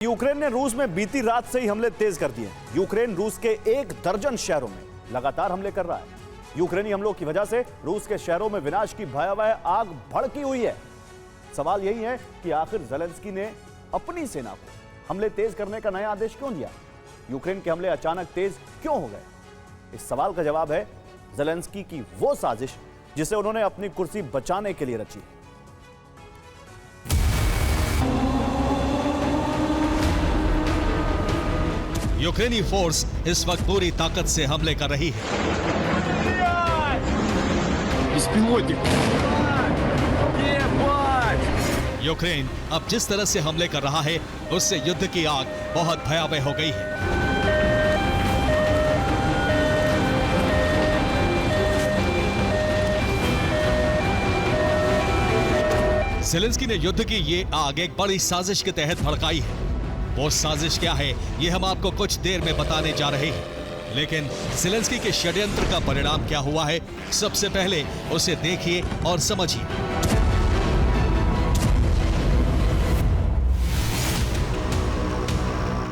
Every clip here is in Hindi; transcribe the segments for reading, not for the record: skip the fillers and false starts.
यूक्रेन ने रूस में बीती रात से ही हमले तेज कर दिए। यूक्रेन रूस के 1 दर्जन शहरों में लगातार हमले कर रहा है। यूक्रेनी हमलों की वजह से रूस के शहरों में विनाश की भयावह आग भड़की हुई है। सवाल यही है कि आखिर ज़ेलेंस्की ने अपनी सेना को हमले तेज करने का नया आदेश क्यों दिया? यूक्रेन के हमले अचानक तेज क्यों हो गए? इस सवाल का जवाब है ज़ेलेंस्की की वो साजिश जिसे उन्होंने अपनी कुर्सी बचाने के लिए रची। यूक्रेनी फोर्स इस वक्त पूरी ताकत से हमले कर रही है। यूक्रेन अब जिस तरह से हमले कर रहा है उससे युद्ध की आग बहुत भयावह हो गई है। ज़ेलेंस्की ने युद्ध की ये आग एक बड़ी साजिश के तहत भड़काई है। वो साजिश क्या है ये हम आपको कुछ देर में बताने जा रहे हैं, लेकिन ज़ेलेंस्की के षड्यंत्र का परिणाम क्या हुआ है सबसे पहले उसे देखिए और समझिए।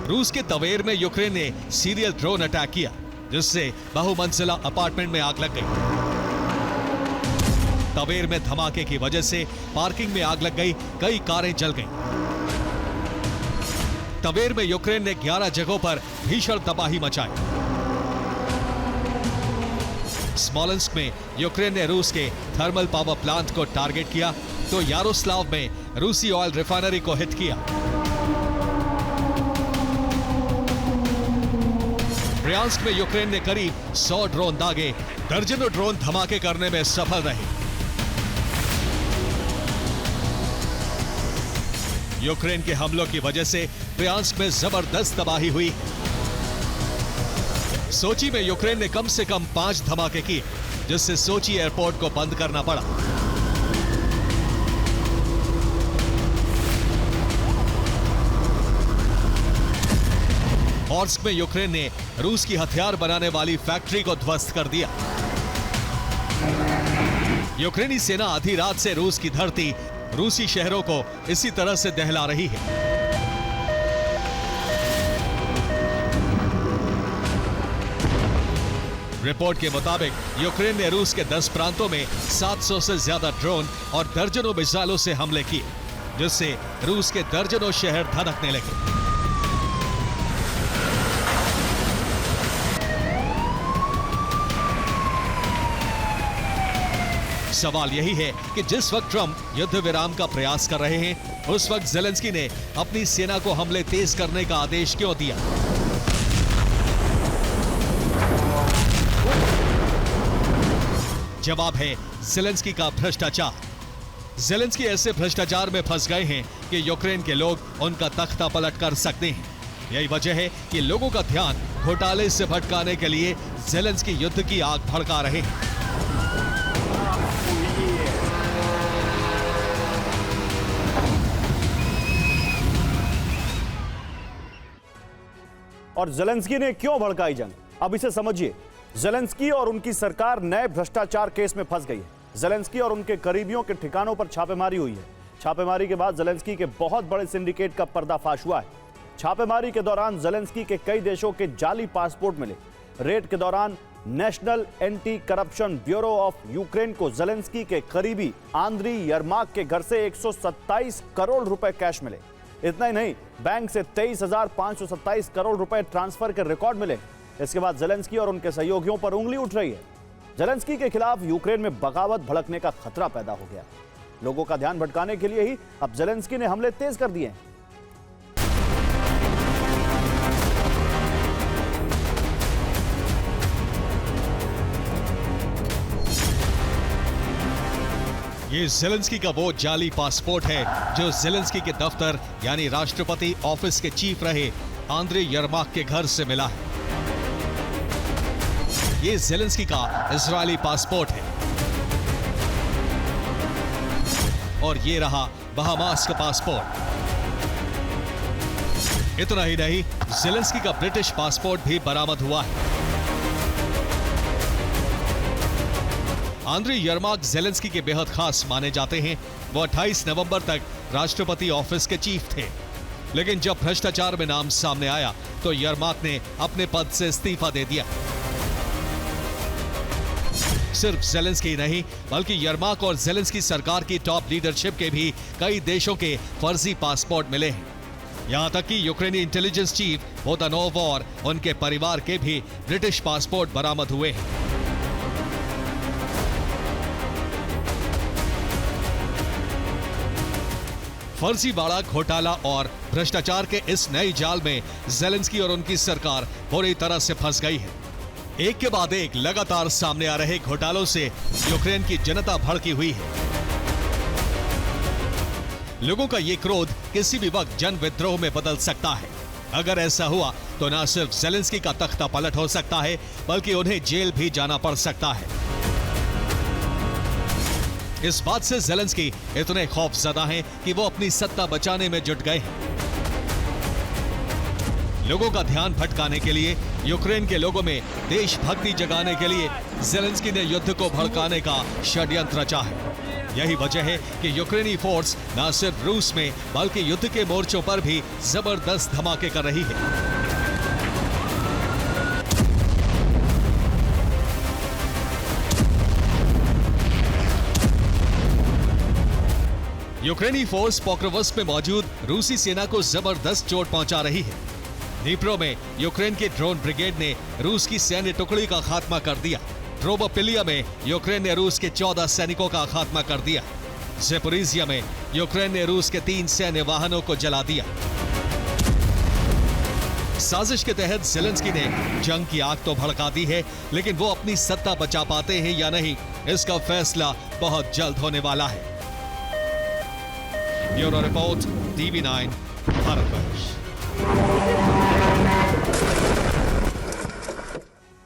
रूस के तवेर में यूक्रेन ने सीरियल ड्रोन अटैक किया जिससे बहुमंजिला अपार्टमेंट में आग लग गई। तवेर में धमाके की वजह से पार्किंग में आग लग गई, कई कारें जल गईं। तवेर में यूक्रेन ने 11 जगहों पर भीषण तबाही मचाई। स्मोलेंस्क में यूक्रेन ने रूस के थर्मल पावर प्लांट को टारगेट किया तो यारोस्लाव में रूसी ऑयल रिफाइनरी को हिट किया। ब्रियांस्क में यूक्रेन ने करीब 100 ड्रोन दागे, दर्जनों ड्रोन धमाके करने में सफल रहे। यूक्रेन के हमलों की वजह से ब्रियांस्क में जबरदस्त तबाही हुई। सोची में यूक्रेन ने कम से कम 5 धमाके किए जिससे सोची एयरपोर्ट को बंद करना पड़ा। ऑर्स्क में यूक्रेन ने रूस की हथियार बनाने वाली फैक्ट्री को ध्वस्त कर दिया। यूक्रेनी सेना आधी रात से रूस की धरती, रूसी शहरों को इसी तरह से दहला रही है। रिपोर्ट के मुताबिक यूक्रेन ने रूस के 10 प्रांतों में 700 से ज्यादा ड्रोन और दर्जनों मिसाइलों से हमले किए जिससे रूस के दर्जनों शहर धधकने लगे। सवाल यही है कि जिस वक्त ट्रंप युद्ध विराम का प्रयास कर रहे हैं उस वक्त ज़ेलेंस्की ने अपनी सेना को हमले तेज करने का आदेश क्यों दिया? जवाब है ज़ेलेंस्की का भ्रष्टाचार। ज़ेलेंस्की ऐसे भ्रष्टाचार में फंस गए हैं कि यूक्रेन के लोग उनका तख्ता पलट कर सकते हैं। यही वजह है कि लोगों का ध्यान घोटाले से भटकाने के लिए ज़ेलेंस्की युद्ध की आग भड़का रहे हैं। और ज़ेलेंस्की ने क्यों भड़काई जंग, अब इसे समझिए। ज़ेलेंस्की और उनकी सरकार नए भ्रष्टाचार केस में फंस गई है। ज़ेलेंस्की और उनके करीबियों के ठिकानों पर छापेमारी हुई है। छापेमारी के बाद ज़ेलेंस्की के बहुत बड़े सिंडिकेट का पर्दाफाश हुआ है। छापेमारी के दौरान ज़ेलेंस्की के कई देशों के जाली पासपोर्ट मिले। रेड के दौरान national anti corruption bureau of Ukraine को ज़ेलेंस्की के करीबी आंद्री यरमाक के घर से 127 करोड़ रुपए कैश मिले। इतना ही नहीं, बैंक से 23,527 करोड़ रुपए ट्रांसफर के रिकॉर्ड मिले। इसके बाद ज़ेलेंस्की और उनके सहयोगियों पर उंगली उठ रही है। ज़ेलेंस्की के खिलाफ यूक्रेन में बगावत भड़कने का खतरा पैदा हो गया। लोगों का ध्यान भटकाने के लिए ही अब ज़ेलेंस्की ने हमले तेज कर दिए हैं। ये ज़ेलेंस्की का वो जाली पासपोर्ट है जो ज़ेलेंस्की के दफ्तर यानी राष्ट्रपति ऑफिस के चीफ रहे आंद्रे यरमाक के घर से मिला है। ये ज़ेलेंस्की का इजरायली पासपोर्ट है और ये रहा बहामास का पासपोर्ट। इतना ही नहीं, ज़ेलेंस्की का ब्रिटिश पासपोर्ट भी बरामद हुआ है। आंद्रे यरमाक ज़ेलेंस्की के बेहद खास माने जाते हैं। वो 28 नवंबर तक राष्ट्रपति ऑफिस के चीफ थे। लेकिन जब भ्रष्टाचार में नाम सामने आया तो यरमाक ने अपने पद से इस्तीफा दे दिया। सिर्फ ज़ेलेंस्की नहीं बल्कि यरमाक और ज़ेलेंस्की सरकार की टॉप लीडरशिप के भी कई देशों के फर्जी पासपोर्ट मिले हैं। यहां तक कि यूक्रेनी इंटेलिजेंस चीफ बोदानोव और उनके परिवार के भी ब्रिटिश पासपोर्ट बरामद हुए हैं। फर्जीवाड़ा, घोटाला और भ्रष्टाचार के इस नए जाल में ज़ेलेंस्की और उनकी सरकार बुरी तरह से फंस गई है। एक के बाद एक लगातार सामने आ रहे घोटालों से यूक्रेन की जनता भड़की हुई है। लोगों का ये क्रोध किसी भी वक्त जन विद्रोह में बदल सकता है। अगर ऐसा हुआ तो न सिर्फ ज़ेलेंस्की का तख्ता पलट हो सकता है बल्कि उन्हें जेल भी जाना पड़ सकता है। इस बात से ज़ेलेंस्की इतने खौफजदा हैं कि वो अपनी सत्ता बचाने में जुट गए हैं। लोगों का ध्यान भटकाने के लिए, यूक्रेन के लोगों में देशभक्ति जगाने के लिए ज़ेलेंस्की ने युद्ध को भड़काने का षड्यंत्र रचा है। यही वजह है कि यूक्रेनी फोर्स न सिर्फ रूस में बल्कि युद्ध के मोर्चों पर भी जबरदस्त धमाके कर रही है। यूक्रेनी फोर्स पोक्रोवस्क में मौजूद रूसी सेना को जबरदस्त चोट पहुंचा रही है। नीप्रो में यूक्रेन के ड्रोन ब्रिगेड ने रूस की सैन्य टुकड़ी का खात्मा कर दिया। ट्रोबोपिलिया में यूक्रेन ने रूस के 14 सैनिकों का खात्मा कर दिया। ज़ेपोरिज़िया में यूक्रेन ने रूस के 3 सैन्य वाहनों को जला दिया। साजिश के तहत ज़ेलेंस्की ने जंग की आग तो भड़का दी है, लेकिन वो अपनी सत्ता बचा पाते हैं या नहीं, इसका फैसला बहुत जल्द होने वाला है। Bureau report, TV9, Bharatvarsh.